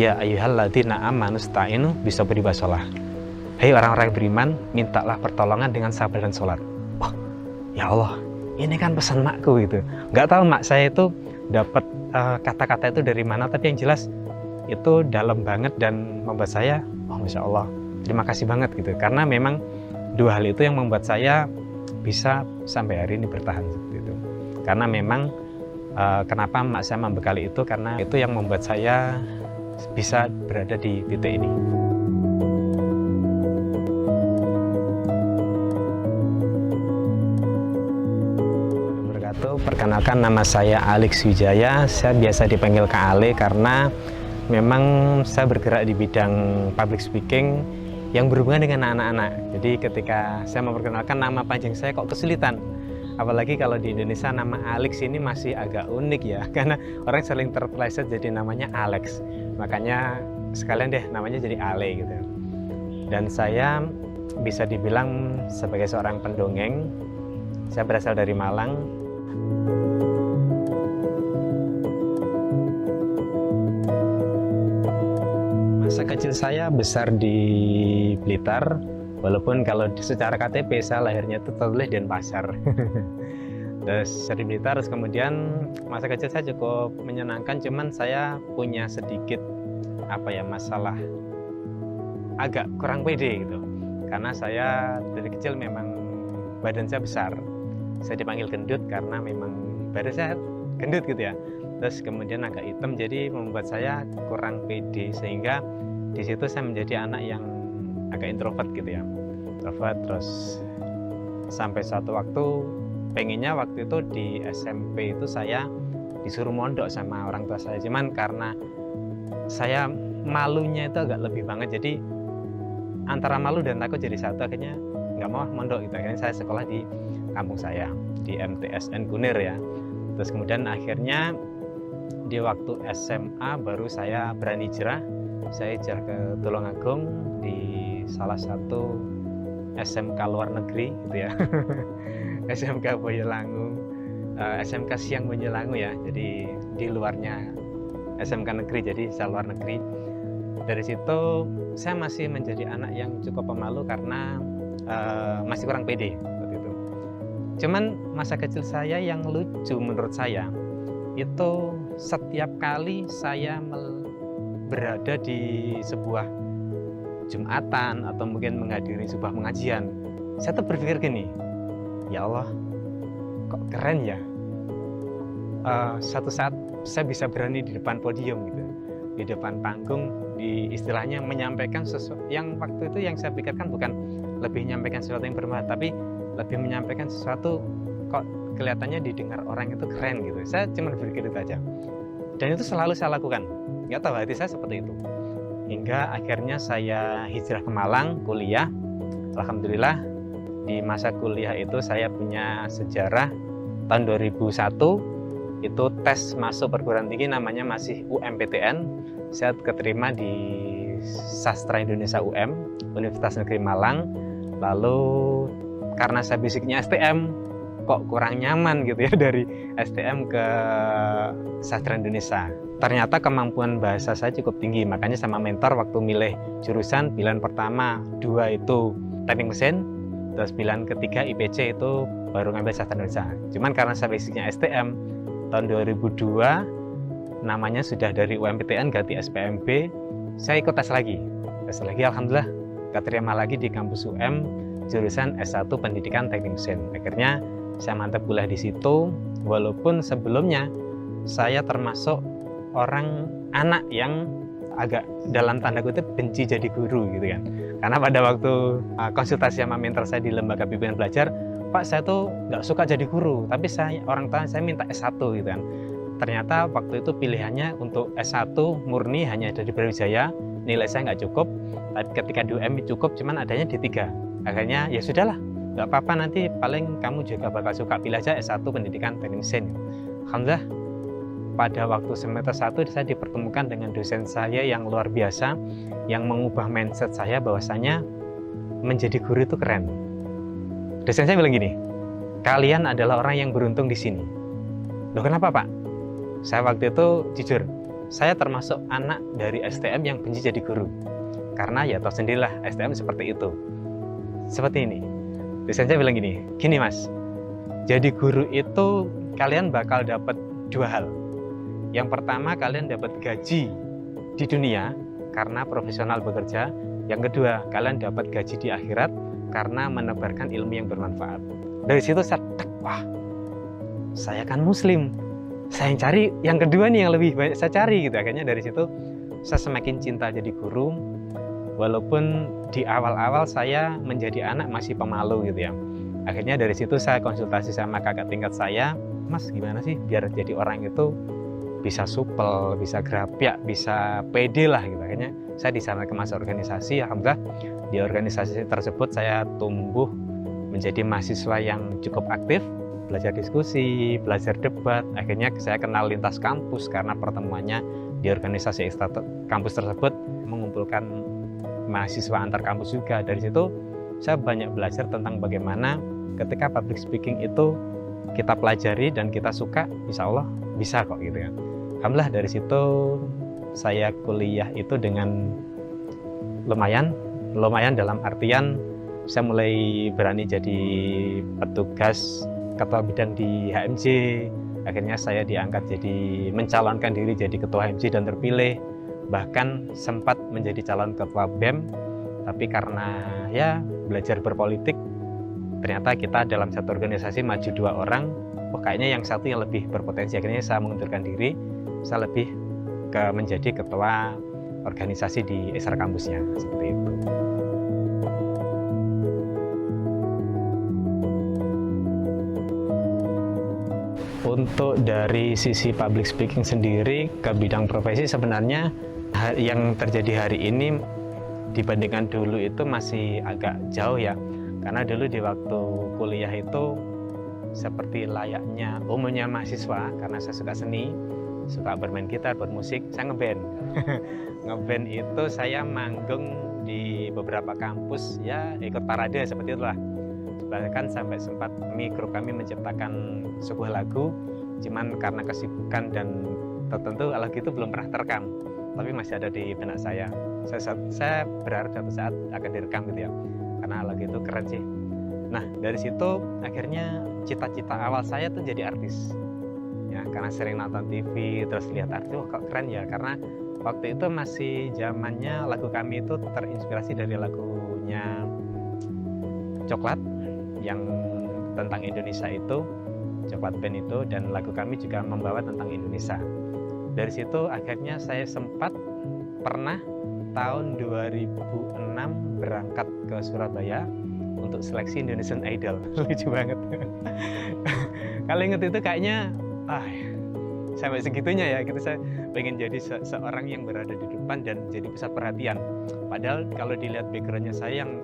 ya ayyuhalladzina amanu sta'inu bisabri wassalah. Hei orang-orang beriman, mintalah pertolongan dengan sabar dan sholat. Oh, ya Allah, ini kan pesan makku gitu. Nggak tahu mak saya itu dapat kata-kata itu dari mana, tapi yang jelas itu dalam banget dan membuat saya, oh Masya Allah, terima kasih banget gitu. Karena memang dua hal itu yang membuat saya bisa sampai hari ini bertahan seperti itu. Karena memang kenapa mak saya membekali itu, karena itu yang membuat saya bisa berada di titik ini. Perkenalkan, nama saya Alex Wijaya. Saya biasa dipanggil Kak Ale karena memang saya bergerak di bidang public speaking yang berhubungan dengan anak-anak. Jadi ketika saya memperkenalkan nama panjang saya kok kesulitan. Apalagi kalau di Indonesia nama Alex ini masih agak unik ya, karena orang sering terpleset jadi namanya Alex. Makanya sekalian deh namanya jadi Ale gitu. Dan saya bisa dibilang sebagai seorang pendongeng. Saya berasal dari Malang. Masa kecil saya besar di Blitar, walaupun kalau secara KTP saya lahirnya itu tertulis Denpasar. Terus dari Blitar, terus kemudian masa kecil saya cukup menyenangkan, cuman saya punya sedikit masalah agak kurang pede gitu. Karena saya dari kecil memang badan saya besar. Saya dipanggil gendut karena memang badan saya gendut gitu ya. Terus kemudian agak hitam, jadi membuat saya kurang pede, sehingga di situ saya menjadi anak yang agak introvert gitu ya. Introvert, terus sampai suatu waktu pengennya waktu itu di SMP itu saya disuruh mondok sama orang tua saya. Cuman karena saya malunya itu agak lebih banget, jadi antara malu dan takut jadi satu, akhirnya nggak mau mondok gitu. Akhirnya saya sekolah di kampung saya, di MTSN Kunir ya. Terus kemudian akhirnya di waktu SMA baru saya berani hijrah. Saya hijrah ke Tulungagung di salah satu SMK luar negeri gitu ya. SMK Boyolangu, SMK Siang Boyolangu ya. Jadi di luarnya SMK negeri, jadi saya luar negeri. Dari situ saya masih menjadi anak yang cukup pemalu karena masih kurang pede waktu itu. Cuman masa kecil saya yang lucu menurut saya itu setiap kali saya berada di sebuah Jumatan atau mungkin menghadiri sebuah pengajian, saya tuh berpikir gini, ya Allah, kok keren ya, suatu saat saya bisa berani di depan podium gitu, di depan panggung, di istilahnya menyampaikan sesuatu yang waktu itu yang saya pikirkan bukan lebih menyampaikan sesuatu yang bermanfaat, tapi lebih menyampaikan sesuatu kok kelihatannya didengar orang itu keren gitu. Saya cuma berpikir itu aja, dan itu selalu saya lakukan. Nggak tahu hati saya seperti itu. Hingga akhirnya saya hijrah ke Malang, kuliah. Alhamdulillah di masa kuliah itu saya punya sejarah. Tahun 2001 itu tes masuk perguruan tinggi, namanya masih UMPTN. Saya keterima di Sastra Indonesia UM, Universitas Negeri Malang. Lalu karena saya basicnya STM, kok kurang nyaman gitu ya dari STM ke Sastra Indonesia. Ternyata kemampuan bahasa saya cukup tinggi, makanya sama mentor waktu milih jurusan, pilihan pertama 2 itu teknik mesin, terus pilihan ketiga IPC, itu baru ngambil Sastra Indonesia. Cuman karena saya basicnya STM, tahun 2002 namanya sudah dari UMPTN ganti SPMB, saya ikut tes lagi, alhamdulillah keterima lagi di kampus UM jurusan S1 Pendidikan Teknik Mesin. Akhirnya saya mantap kuliah di situ, walaupun sebelumnya saya termasuk anak yang agak dalam tanda kutip benci jadi guru gitu kan. Karena pada waktu konsultasi sama mentor saya di lembaga bimbingan belajar, Pak, saya tuh nggak suka jadi guru, tapi orang tua saya minta S1 gitu kan. Ternyata waktu itu pilihannya untuk S1 murni hanya dari Brawijaya, nilai saya nggak cukup, tapi ketika di UM cukup, cuman adanya D3. Akhirnya ya sudahlah, nggak apa-apa, nanti paling kamu juga bakal suka, pilih aja S1 Pendidikan Teknik Mesin. Alhamdulillah pada waktu semester 1 saya dipertemukan dengan dosen saya yang luar biasa, yang mengubah mindset saya bahwasanya menjadi guru itu keren. Dosen saya bilang gini, kalian adalah orang yang beruntung di sini. Loh kenapa Pak? Saya waktu itu jujur, saya termasuk anak dari STM yang benci jadi guru. Karena ya tahu sendirilah STM seperti itu. Seperti ini. Dosen saya bilang gini mas, jadi guru itu kalian bakal dapat 2 hal. Yang pertama, kalian dapat gaji di dunia karena profesional bekerja. Yang kedua, kalian dapat gaji di akhirat karena menebarkan ilmu yang bermanfaat. Dari situ saya wah, saya kan muslim, saya yang cari yang kedua nih yang lebih banyak saya cari gitu. Akhirnya dari situ saya semakin cinta jadi guru, walaupun di awal-awal saya menjadi anak masih pemalu gitu ya. Akhirnya dari situ saya konsultasi sama kakak tingkat saya, mas gimana sih biar jadi orang itu bisa supel, bisa grapyak, bisa pede lah gitu. Akhirnya saya di sana masuk organisasi. Alhamdulillah di organisasi tersebut saya tumbuh menjadi mahasiswa yang cukup aktif, belajar diskusi, belajar debat. Akhirnya saya kenal lintas kampus karena pertemuannya di organisasi ekstra kampus tersebut mengumpulkan mahasiswa antar kampus juga. Dari situ saya banyak belajar tentang bagaimana ketika public speaking itu kita pelajari dan kita suka, insya Allah bisa kok gitu kan. Alhamdulillah dari situ saya kuliah itu dengan lumayan dalam artian saya mulai berani jadi petugas ketua bidang di HMJ. Akhirnya saya diangkat jadi mencalonkan diri jadi ketua HMJ dan terpilih. Bahkan sempat menjadi calon ketua BEM, tapi karena ya belajar berpolitik, ternyata kita dalam satu organisasi maju 2 orang, kayaknya yang satu yang lebih berpotensi. Akhirnya saya mengundurkan diri, saya lebih ke menjadi ketua organisasi di ekstra kampusnya, seperti itu. Untuk dari sisi public speaking sendiri ke bidang profesi, sebenarnya yang terjadi hari ini dibandingkan dulu itu masih agak jauh ya. Karena dulu di waktu kuliah itu seperti layaknya umumnya mahasiswa, karena saya suka seni, suka bermain gitar, bermusik, saya ngeband. Ngeband itu saya manggung di beberapa kampus, ya ikut parade seperti itulah. Bahkan sampai sempat grup kami menciptakan sebuah lagu, cuman karena kesibukan dan tertentu lagu itu belum pernah terekam, tapi masih ada di benak saya. Saya berharap suatu saat akan direkam gitu ya, karena lagu itu keren sih. Nah dari situ akhirnya cita-cita awal saya tuh jadi artis ya, karena sering nonton TV terus lihat artis, kok keren ya. Karena waktu itu masih zamannya lagu kami itu terinspirasi dari lagunya Coklat yang tentang Indonesia itu, Coklat Band itu, dan lagu kami juga membawa tentang Indonesia. Dari situ akhirnya saya sempat pernah tahun 2006 berangkat ke Surabaya untuk seleksi Indonesian Idol. Lucu banget. Kalau inget itu kayaknya sampai segitunya ya gitu, saya pengen jadi seorang yang berada di depan dan jadi pusat perhatian. Padahal kalau dilihat backgroundnya saya yang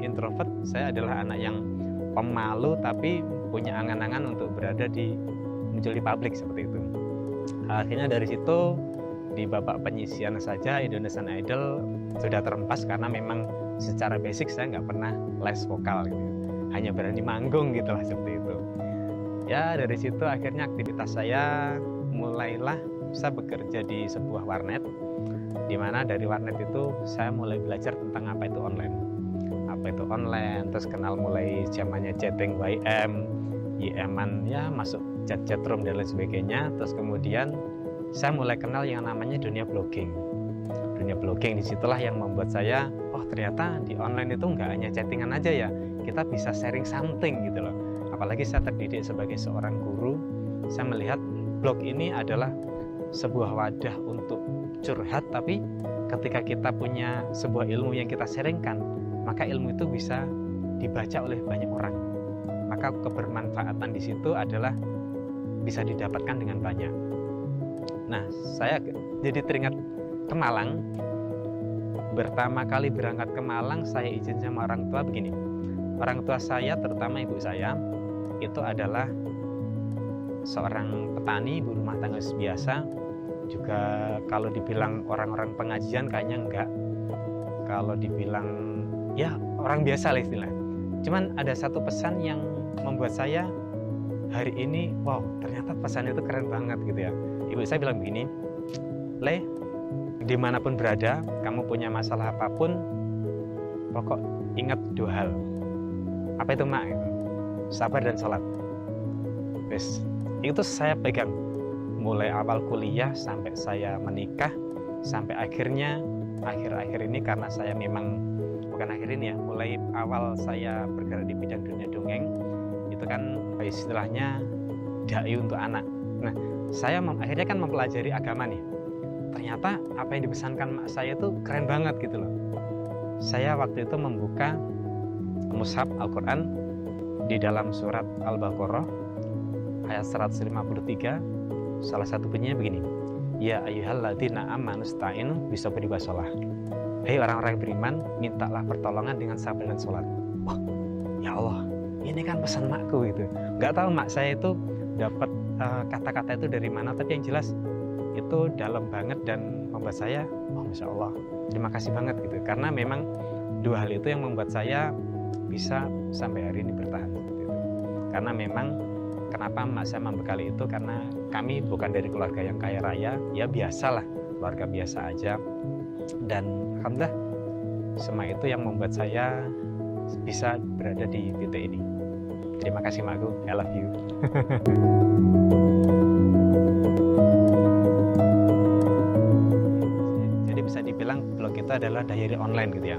introvert, saya adalah anak yang pemalu tapi punya angan-angan untuk berada muncul di publik seperti itu. Akhirnya dari situ di babak penyisian saja Indonesian Idol sudah terempas, karena memang secara basic saya nggak pernah les vokal gitu, hanya berani manggung gitulah seperti itu. Ya dari situ akhirnya aktivitas saya mulailah saya bekerja di sebuah warnet, di mana dari warnet itu saya mulai belajar tentang apa itu online, terus kenal mulai zamannya chatting YM-an ya, masuk chat room dan lain sebagainya. Terus kemudian saya mulai kenal yang namanya dunia blogging. Disitulah yang membuat saya, ternyata di online itu nggak hanya chattingan aja ya, kita bisa sharing something gitu loh. Apalagi saya terdidik sebagai seorang guru, saya melihat blog ini adalah sebuah wadah untuk curhat, tapi ketika kita punya sebuah ilmu yang kita sharingkan, maka ilmu itu bisa dibaca oleh banyak orang. Maka kebermanfaatan di situ adalah bisa didapatkan dengan banyak. Nah, saya jadi teringat ke Malang. Pertama kali berangkat ke Malang, saya izin sama orang tua begini. Orang tua saya, terutama ibu saya, itu adalah seorang petani, ibu rumah tangga biasa. Juga kalau dibilang orang-orang pengajian kayaknya enggak. Kalau dibilang ya orang biasa lah istilah. Cuman ada satu pesan yang membuat saya hari ini, ternyata pesan itu keren banget gitu ya. Ibu saya bilang begini, Le, dimanapun berada, kamu punya masalah apapun, pokok ingat 2 hal. Apa itu, Mak? Sabar dan sholat. Wes, itu saya pegang mulai awal kuliah sampai saya menikah, sampai akhir-akhir ini, karena saya memang bukan akhir ini ya, mulai awal saya bergerak di bidang dunia dongeng, itu kan istilahnya dai untuk anak. Nah, saya akhirnya kan mempelajari agama nih. Ternyata apa yang dipesankan mak saya itu keren banget gitu loh. Saya waktu itu membuka mushaf Al-Quran di dalam surat Al-Baqarah ayat 153, salah satu bunyinya begini, ya ayyuhalladzina amanu sta'inu bisabri wassalah. Hei orang-orang yang beriman, mintalah pertolongan dengan sabar dan sholat. Wah, ya Allah, ini kan pesan makku gitu. Nggak tahu mak saya itu dapat kata-kata itu dari mana, tapi yang jelas itu dalam banget dan membuat saya, oh Masya Allah, terima kasih banget gitu. Karena memang 2 hal itu yang membuat saya bisa sampai hari ini bertahan gitu. Karena memang kenapa mak saya membekali itu, karena kami bukan dari keluarga yang kaya raya, ya biasalah, keluarga biasa aja. Dan alhamdulillah semua itu yang membuat saya bisa berada di titik ini. Terima kasih makku, I love you. Jadi bisa dibilang blog itu adalah diary online gitu ya.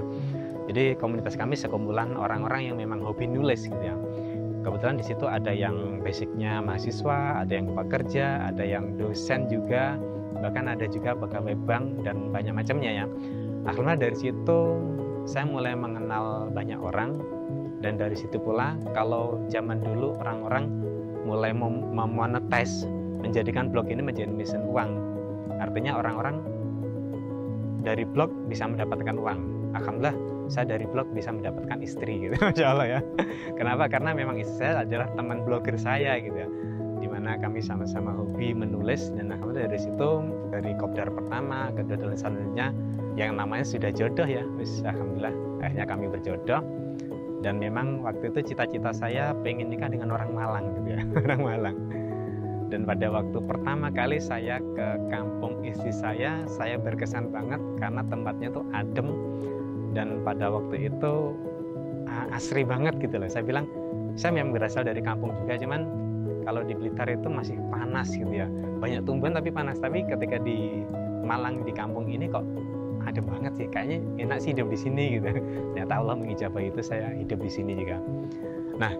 Jadi komunitas kami sekumpulan orang-orang yang memang hobi nulis gitu ya. Kebetulan di situ ada yang basicnya mahasiswa, ada yang pekerja, ada yang dosen juga, bahkan ada juga pegawai bank dan banyak macamnya ya. Akhirnya dari situ saya mulai mengenal banyak orang, dan dari situ pula kalau zaman dulu orang-orang mulai memonetize, menjadikan blog ini menjadi mesin uang. Artinya orang-orang dari blog bisa mendapatkan uang. Alhamdulillah saya dari blog bisa mendapatkan istri gitu, Masya Allah ya. Kenapa? Karena memang istri saya adalah teman blogger saya gitu ya, dimana kami sama-sama hobi menulis, dan alhamdulillah dari situ, dari kopdar pertama, kedua dan selanjutnya yang namanya sudah jodoh ya, alhamdulillah akhirnya kami berjodoh. Dan memang waktu itu cita-cita saya pengen nikah dengan orang Malang gitu ya, orang Malang. Dan pada waktu pertama kali saya ke kampung istri saya berkesan banget karena tempatnya tuh adem, dan pada waktu itu asri banget gitu loh. Saya bilang, saya memang berasal dari kampung juga, cuman kalau di Blitar itu masih panas gitu ya, banyak tumbuhan tapi panas. Tapi ketika di Malang, di kampung ini kok adem banget sih, kayaknya enak sih hidup di sini gitu. Ternyata Allah mengijabahi itu, saya hidup di sini juga. Nah,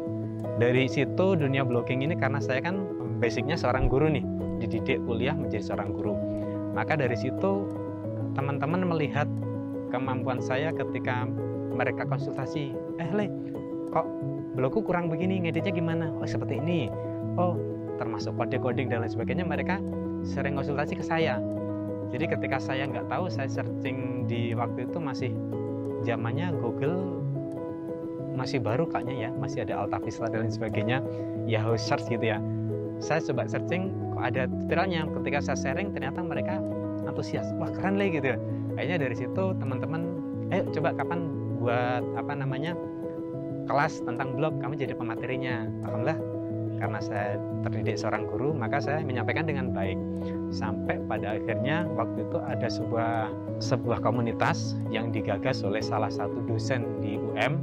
dari situ dunia blogging ini, karena saya kan basicnya seorang guru nih, dididik kuliah menjadi seorang guru. Maka dari situ teman-teman melihat kemampuan saya ketika mereka konsultasi, Le, kok blogku kurang begini, ngeditnya gimana? Oh seperti ini, oh termasuk kode-coding dan lain sebagainya. Mereka sering konsultasi ke saya. Jadi ketika saya nggak tahu, saya searching di waktu itu masih zamannya Google masih baru kayaknya ya, masih ada Altavista dan lain sebagainya, Yahoo search gitu ya. Saya coba searching, kok ada tutorialnya. Ketika saya sharing, ternyata mereka antusias, wah keren lah gitu ya. Akhirnya dari situ teman-teman, ayo coba kapan buat kelas tentang blog, kamu jadi pematerinya. Alhamdulillah, karena saya terdidik seorang guru, maka saya menyampaikan dengan baik. Sampai pada akhirnya waktu itu ada sebuah komunitas yang digagas oleh salah satu dosen di UM.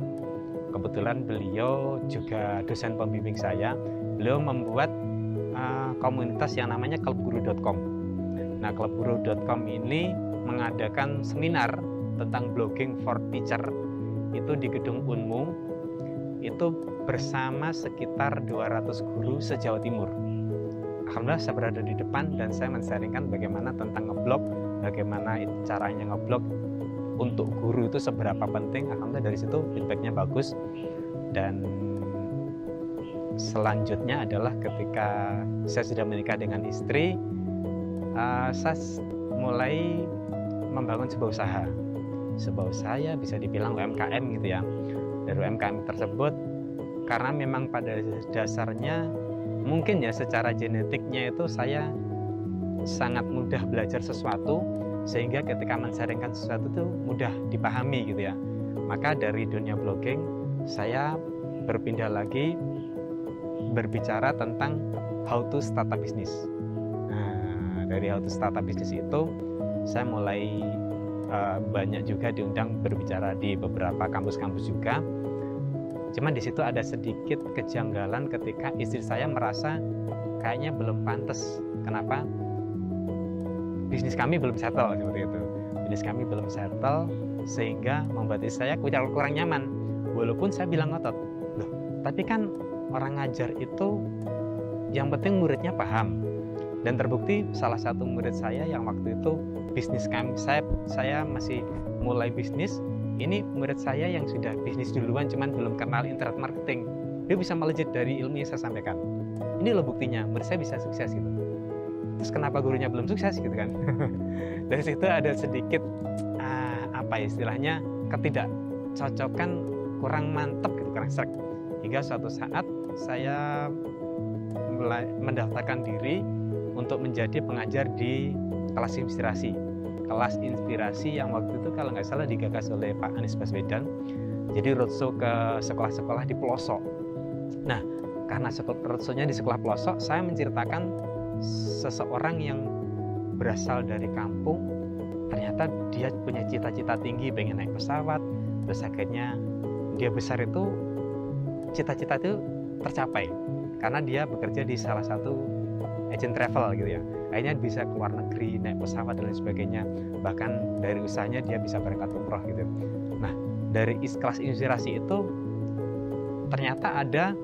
Kebetulan beliau juga dosen pembimbing saya. Beliau membuat komunitas yang namanya klubguru.com. Nah, klubguru.com ini mengadakan seminar tentang blogging for teacher itu di gedung Unmu, itu bersama sekitar 200 guru se-Jawa Timur. Alhamdulillah saya berada di depan dan saya men-sharingkan bagaimana tentang ngeblog, bagaimana caranya ngeblog untuk guru itu seberapa penting. Alhamdulillah dari situ feedbacknya bagus. Dan selanjutnya adalah ketika saya sudah menikah dengan istri, saya mulai membangun sebuah usaha. Sebuah usaha ya bisa dibilang UMKM gitu ya. Dari UMKM tersebut, karena memang pada dasarnya mungkin ya secara genetiknya itu saya sangat mudah belajar sesuatu, sehingga ketika men-sharingkan sesuatu itu mudah dipahami gitu ya. Maka dari dunia blogging saya berpindah lagi berbicara tentang how to start a business. Nah, dari how to start a business itu saya mulai banyak juga diundang berbicara di beberapa kampus-kampus juga. Cuman di situ ada sedikit kejanggalan ketika istri saya merasa kayaknya belum pantas. Kenapa? Bisnis kami belum settle seperti itu. Bisnis kami belum settle sehingga membuat istri saya kurang nyaman. Walaupun saya bilang ngotot, loh, tapi kan orang ngajar itu yang penting muridnya paham. Dan terbukti salah satu murid saya yang waktu itu bisnis kami, saya masih mulai bisnis, ini murid saya yang sudah bisnis duluan cuman belum kenal internet marketing. Dia bisa melejit dari ilmu yang saya sampaikan. Ini loh buktinya, murid saya bisa sukses gitu. Terus kenapa gurunya belum sukses gitu kan? Dari situ ada sedikit istilahnya ketidakcocokan, kurang mantap gitu, kurang sreg. Hingga suatu saat saya mulai mendaftarkan diri untuk menjadi pengajar di kelas inspirasi. Kelas inspirasi yang waktu itu kalau nggak salah digagas oleh Pak Anies Baswedan. Jadi roadshow ke sekolah-sekolah di pelosok. Nah, karena roadshow-nya di sekolah pelosok, saya menceritakan seseorang yang berasal dari kampung. Ternyata dia punya cita-cita tinggi, pengen naik pesawat. Terus akhirnya dia besar itu, cita-cita itu tercapai. Karena dia bekerja di salah satu agent travel gitu ya, akhirnya bisa ke luar negeri, naik pesawat dan lain sebagainya. Bahkan dari usahanya dia bisa berangkat umroh gitu. Nah, dari kelas inspirasi itu ternyata ada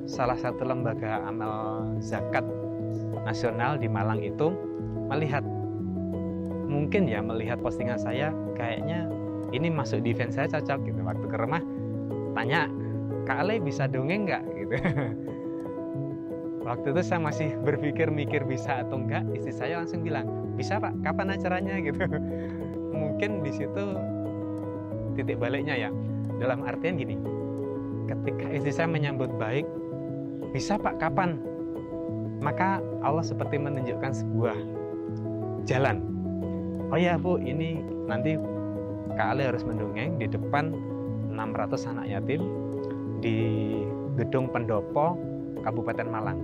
salah satu lembaga amal zakat nasional di Malang itu melihat postingan saya, kayaknya ini masuk di event saya cocok gitu. Waktu ke rumah tanya, Kak Ale bisa dongeng nggak gitu. Waktu itu saya masih mikir bisa atau enggak, istri saya langsung bilang, bisa Pak, kapan acaranya gitu. Mungkin di situ titik baliknya ya, dalam artian gini, ketika istri saya menyambut baik, bisa Pak, kapan? Maka Allah seperti menunjukkan sebuah jalan. Oh ya Bu, ini nanti Kak Ale harus mendongeng di depan 600 anak yatim di gedung pendopo Kabupaten Malang.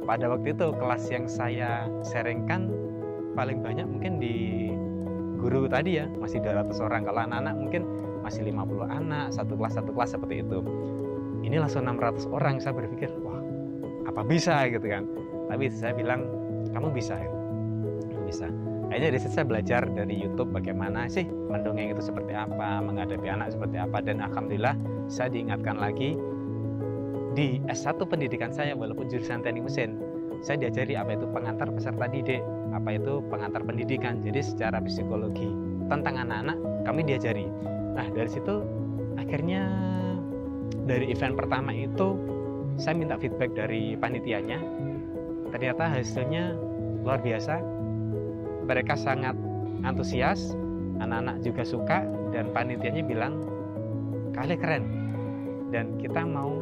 Pada waktu itu kelas yang saya sharingkan paling banyak mungkin di guru tadi ya, masih 200 orang. Kalau anak-anak mungkin masih 50 anak, satu kelas seperti itu. Ini langsung 600 orang, saya berpikir, wah apa bisa gitu kan. Tapi saya bilang, kamu bisa ya? Bisa. Akhirnya dari situ saya belajar dari YouTube bagaimana sih mendongeng itu seperti apa, menghadapi anak seperti apa. Dan alhamdulillah saya diingatkan lagi di S1 pendidikan saya, walaupun jurusan teknik mesin, saya diajari apa itu pengantar peserta didik, apa itu pengantar pendidikan. Jadi secara psikologi tentang anak-anak kami diajari. Nah dari situ akhirnya dari event pertama itu saya minta feedback dari panitianya. Ternyata hasilnya luar biasa. Mereka sangat antusias, anak-anak juga suka, dan panitianya bilang, Kale keren, dan kita mau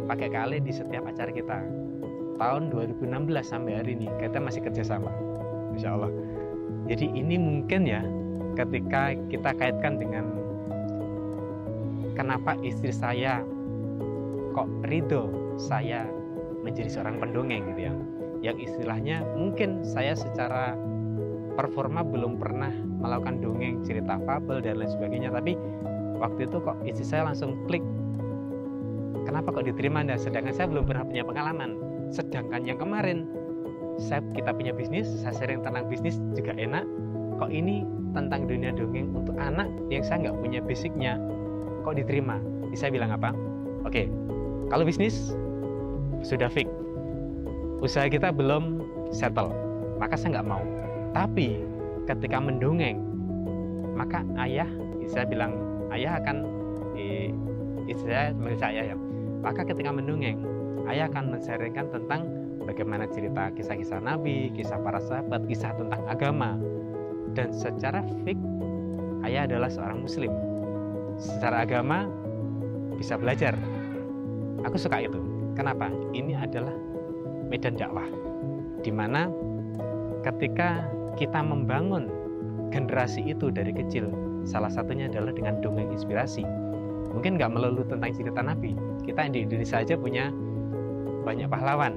pakai Kale di setiap acara kita. Tahun 2016 sampai hari ini kita masih kerjasama, Insya Allah. Jadi ini mungkin ya, ketika kita kaitkan dengan kenapa istri saya kok ridho saya menjadi seorang pendongeng gitu ya, yang istilahnya mungkin saya secara performa belum pernah melakukan dongeng, cerita fabel dan lain sebagainya, tapi waktu itu kok istri saya langsung klik, kenapa kok diterima Anda? Sedangkan saya belum pernah punya pengalaman. Sedangkan yang kemarin kita punya bisnis, saya sharing tentang bisnis juga enak. Kok ini tentang dunia dongeng untuk anak yang saya nggak punya basicnya, kok diterima? Saya bilang apa? Oke, kalau bisnis sudah fix, usaha kita belum settle, maka saya nggak mau. Tapi ketika mendongeng, maka saya bilang ayah akan istri saya ya. Maka ketika mendongeng, ayah akan men-sharingkan tentang bagaimana cerita kisah-kisah Nabi, kisah para sahabat, kisah tentang agama. Dan secara fik, ayah adalah seorang muslim. Secara agama bisa belajar. Aku suka itu. Kenapa? Ini adalah medan dakwah, di mana ketika kita membangun generasi itu dari kecil, salah satunya adalah dengan dongeng inspirasi. Mungkin nggak melulu tentang cerita Nabi. Kita di Indonesia aja punya banyak pahlawan.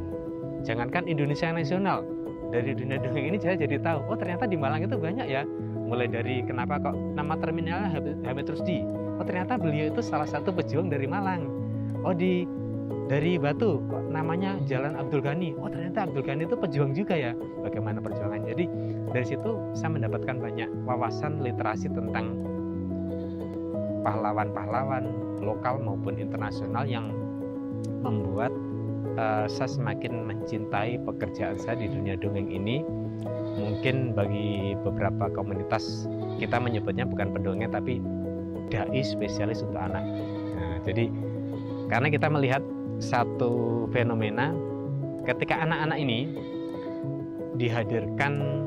Jangankan Indonesia nasional, dari dunia dongeng ini saya jadi tahu, oh ternyata di Malang itu banyak ya mulai dari kenapa kok nama terminalnya Hamid Rusdi. Oh ternyata beliau itu salah satu pejuang dari Malang. Oh dari Batu kok namanya Jalan Abdul Ghani. Oh ternyata Abdul Ghani itu pejuang juga ya. Bagaimana perjuangan. Jadi dari situ saya mendapatkan banyak wawasan literasi tentang pahlawan-pahlawan lokal maupun internasional yang membuat saya semakin mencintai pekerjaan saya di dunia dongeng ini. Mungkin bagi beberapa komunitas kita menyebutnya bukan pendongeng tapi dai spesialis untuk anak. Nah, jadi karena kita melihat satu fenomena ketika anak-anak ini dihadirkan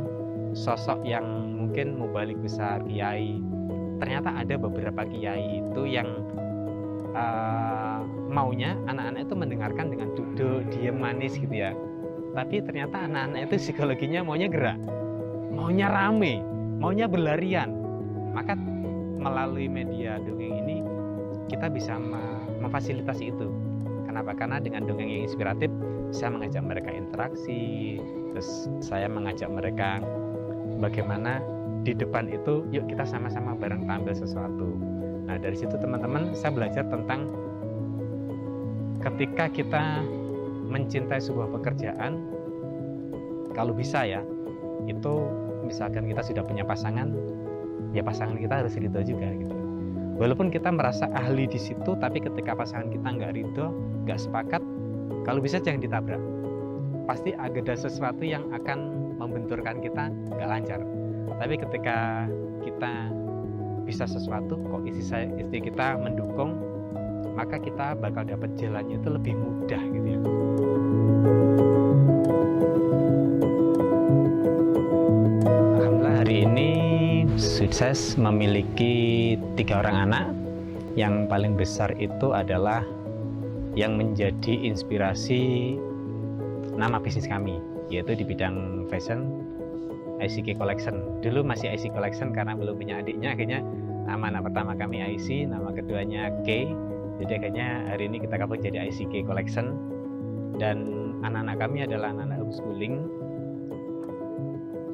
sosok yang mungkin mubalik besar, kiai, ternyata ada beberapa kiai itu yang maunya anak-anak itu mendengarkan dengan duduk, diam, manis gitu ya. Tapi ternyata anak-anak itu psikologinya maunya gerak, maunya rame, maunya berlarian. Maka melalui media dongeng ini kita bisa memfasilitasi itu. Kenapa? Karena dengan dongeng yang inspiratif, saya mengajak mereka interaksi, terus saya mengajak mereka bagaimana di depan itu, yuk kita sama-sama bareng tampil sesuatu. Nah dari situ teman-teman saya belajar tentang ketika kita mencintai sebuah pekerjaan, kalau bisa ya, itu misalkan kita sudah punya pasangan, ya pasangan kita harus ridho juga gitu. Walaupun kita merasa ahli di situ, tapi ketika pasangan kita nggak ridho, nggak sepakat, kalau bisa jangan ditabrak. Pasti ada sesuatu yang akan membenturkan kita nggak lancar. Tapi ketika kita bisa sesuatu, kok istri kita mendukung, maka kita bakal dapat jalannya itu lebih mudah gitu ya. Alhamdulillah hari ini sukses memiliki 3 orang anak. Yang paling besar itu adalah yang menjadi inspirasi nama bisnis kami, yaitu di bidang fashion, ICK Collection. Dulu masih IC Collection karena belum punya adiknya, akhirnya nama anak pertama kami IC, nama keduanya K. Jadi akhirnya hari ini kita gabung jadi ICK Collection. Dan anak-anak kami adalah anak-anak homeschooling.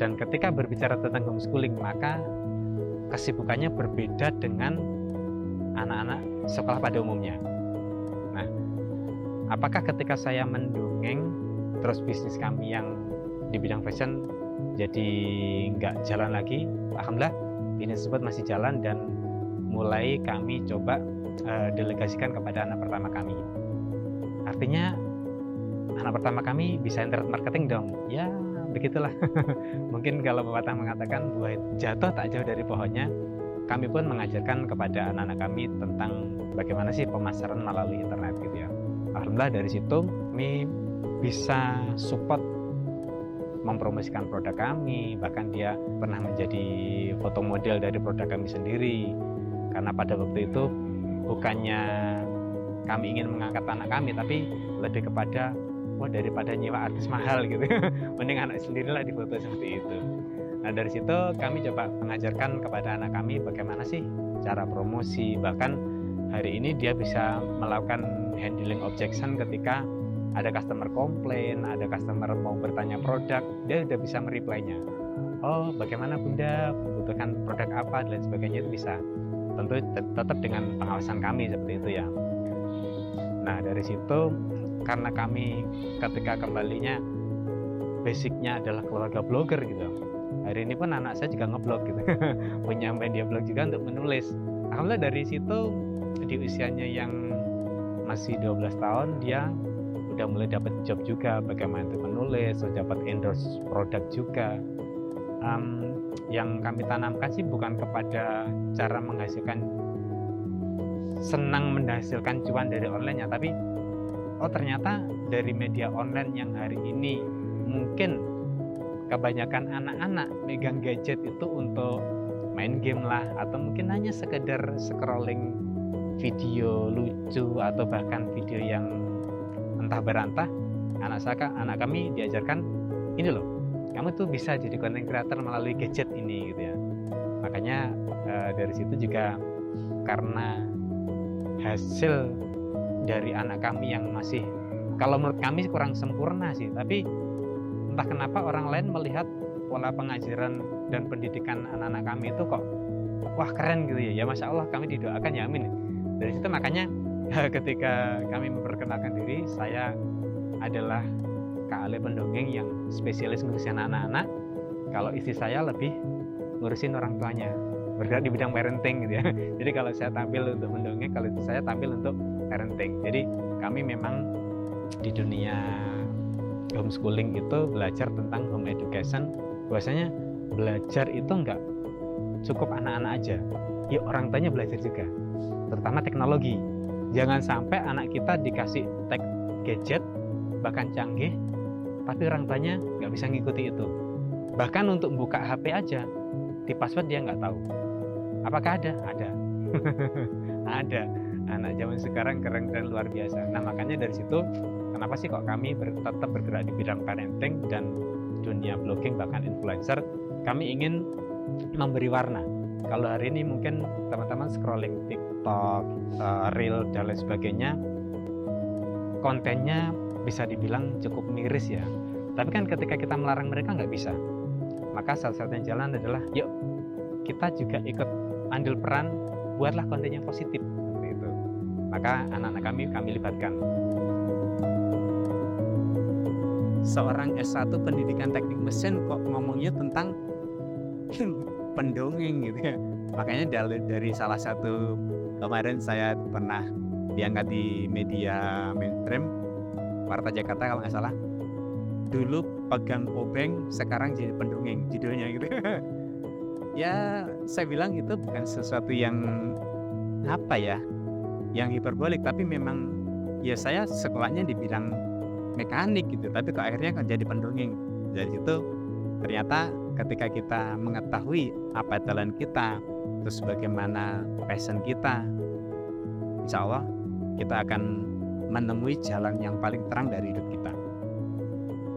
Dan ketika berbicara tentang homeschooling, maka kesibukannya berbeda dengan anak-anak sekolah pada umumnya. Nah, apakah ketika saya mendongeng, terus bisnis kami yang di bidang fashion jadi nggak jalan lagi? Alhamdulillah, bisnis tersebut masih jalan dan mulai kami coba delegasikan kepada anak pertama kami. Artinya anak pertama kami bisa internet marketing dong. Ya begitulah. Mungkin kalau pepatah mengatakan buah jatuh tak jauh dari pohonnya, kami pun mengajarkan kepada anak-anak kami tentang bagaimana sih pemasaran melalui internet gitu ya. Alhamdulillah dari situ kami bisa support mempromosikan produk kami, bahkan dia pernah menjadi foto model dari produk kami sendiri. Karena pada waktu itu bukannya kami ingin mengangkat anak kami, tapi lebih kepada wah daripada nyewa artis mahal gitu, mending anak sendirilah difoto seperti itu. Nah dari situ kami coba mengajarkan kepada anak kami bagaimana sih cara promosi. Bahkan hari ini dia bisa melakukan handling objection ketika ada customer komplain, ada customer mau bertanya produk, dia udah bisa mereply-nya. Oh bagaimana bunda, membutuhkan produk apa dan sebagainya, itu bisa. Tentu tetap dengan pengawasan kami seperti itu ya. Nah dari situ karena kami ketika kembalinya basicnya adalah keluarga blogger gitu. Hari ini pun anak saya juga ngeblog gitu, punya media blog juga untuk menulis. Alhamdulillah dari situ di usianya yang masih 12 tahun dia udah mulai dapat job juga, bagaimana untuk menulis, sudah dapat endorse produk juga. Yang kami tanamkan sih bukan kepada cara menghasilkan, senang menghasilkan cuan dari online ya, tapi oh ternyata dari media online yang hari ini mungkin kebanyakan anak-anak megang gadget itu untuk main game lah, atau mungkin hanya sekedar scrolling video lucu atau bahkan video yang entah berantah. Anak kami diajarkan ini loh, kamu tuh bisa jadi content creator melalui gadget ini gitu ya. Makanya dari situ juga karena hasil dari anak kami yang masih, kalau menurut kami kurang sempurna sih, tapi entah kenapa orang lain melihat pola pengajaran dan pendidikan anak-anak kami itu kok wah keren gitu ya. Ya Masya Allah kami didoakan ya amin. Dari situ makanya ketika kami memperkenalkan diri, saya adalah Kak Ale pendongeng yang spesialis ngurusin anak-anak. Kalau istri saya lebih ngurusin orang tuanya, bergerak di bidang parenting gitu ya. Jadi kalau saya tampil untuk mendongeng, kalau istri saya tampil untuk parenting. Jadi kami memang di dunia homeschooling itu belajar tentang home education. Bahwasanya belajar itu enggak cukup anak-anak aja, ya orang tuanya belajar juga, terutama teknologi. Jangan sampai anak kita dikasih gadget bahkan canggih, tapi orang tuanya nggak bisa ngikuti itu. Bahkan untuk buka HP aja, di password dia nggak tahu. Apakah ada? Ada. Ada. Anak zaman sekarang keren dan luar biasa. Nah makanya dari situ, kenapa sih kok kami tetap bergerak di bidang parenting dan dunia blogging bahkan influencer? Kami ingin memberi warna. Kalau hari ini mungkin teman-teman scrolling TikTok, Reel dan lain sebagainya, kontennya bisa dibilang cukup miris ya. Tapi kan ketika kita melarang mereka nggak bisa. Maka salah satunya jalan adalah yuk kita juga ikut andil peran, buatlah konten yang positif seperti itu. Maka anak-anak kami libatkan. Seorang S1 pendidikan teknik mesin kok ngomongnya tentang pendongeng gitu ya. Makanya dari salah satu kemarin saya pernah diangkat di media mainstream, Warta Jakarta kalau nggak salah. Dulu pegang obeng, sekarang jadi pendongeng judulnya gitu. Ya saya bilang itu bukan sesuatu yang apa ya, yang hiperbolik, tapi memang ya saya sekolahnya di bidang mekanik gitu, tapi kok akhirnya kan jadi pendongeng. Dari situ ternyata ketika kita mengetahui apa talent kita, terus bagaimana passion kita, insya Allah kita akan menemui jalan yang paling terang dari hidup kita.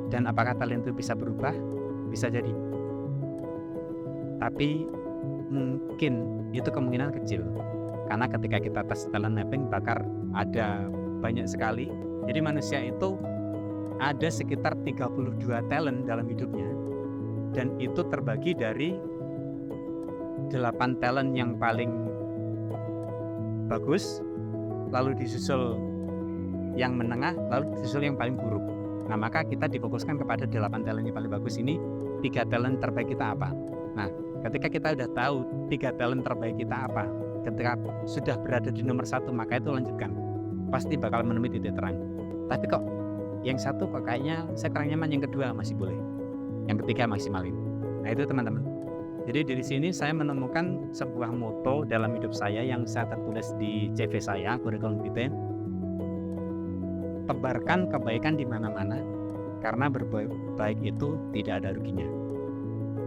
Dan apakah talent itu bisa berubah? Bisa jadi. Tapi mungkin itu kemungkinan kecil. Karena ketika kita tes talent mapping bakal ada banyak sekali. Jadi manusia itu ada sekitar 32 talent dalam hidupnya. Dan itu terbagi dari 8 talent yang paling bagus, lalu disusul yang menengah, lalu disusul yang paling buruk. Nah maka kita difokuskan kepada 8 talent yang paling bagus ini. 3 talent terbaik kita apa? Nah ketika kita udah tahu 3 talent terbaik kita apa, ketika sudah berada di nomor 1, maka itu lanjutkan, pasti bakal menemui titik terang. Tapi kok yang satu kok kayaknya saya kurang nyaman, yang kedua masih boleh, yang ketiga maksimalin. Nah itu teman-teman. Jadi dari sini saya menemukan sebuah moto dalam hidup saya yang saya tertulis di CV saya, kurikulum vitae. Tebarkan kebaikan di mana-mana, karena berbuat baik itu tidak ada ruginya.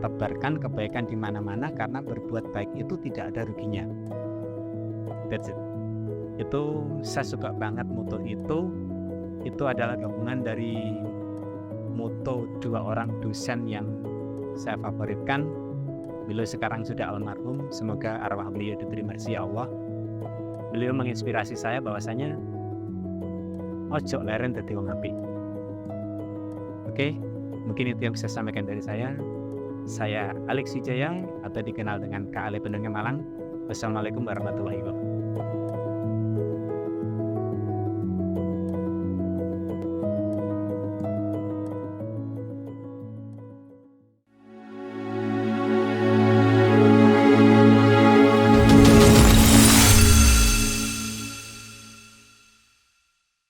Tebarkan kebaikan di mana-mana, karena berbuat baik itu tidak ada ruginya. That's it. Itu saya suka banget moto itu. Itu adalah gabungan dari moto 2 orang dosen yang saya favoritkan. Beliau sekarang sudah almarhum, semoga arwah beliau diterima di Allah. Beliau menginspirasi saya bahwasanya ojo leren dadi wong apik. Oke, mungkin itu yang bisa saya sampaikan dari saya. Saya Alex Wijaya atau dikenal dengan Kak Ale Pendongeng Malang. Wassalamualaikum warahmatullahi wabarakatuh.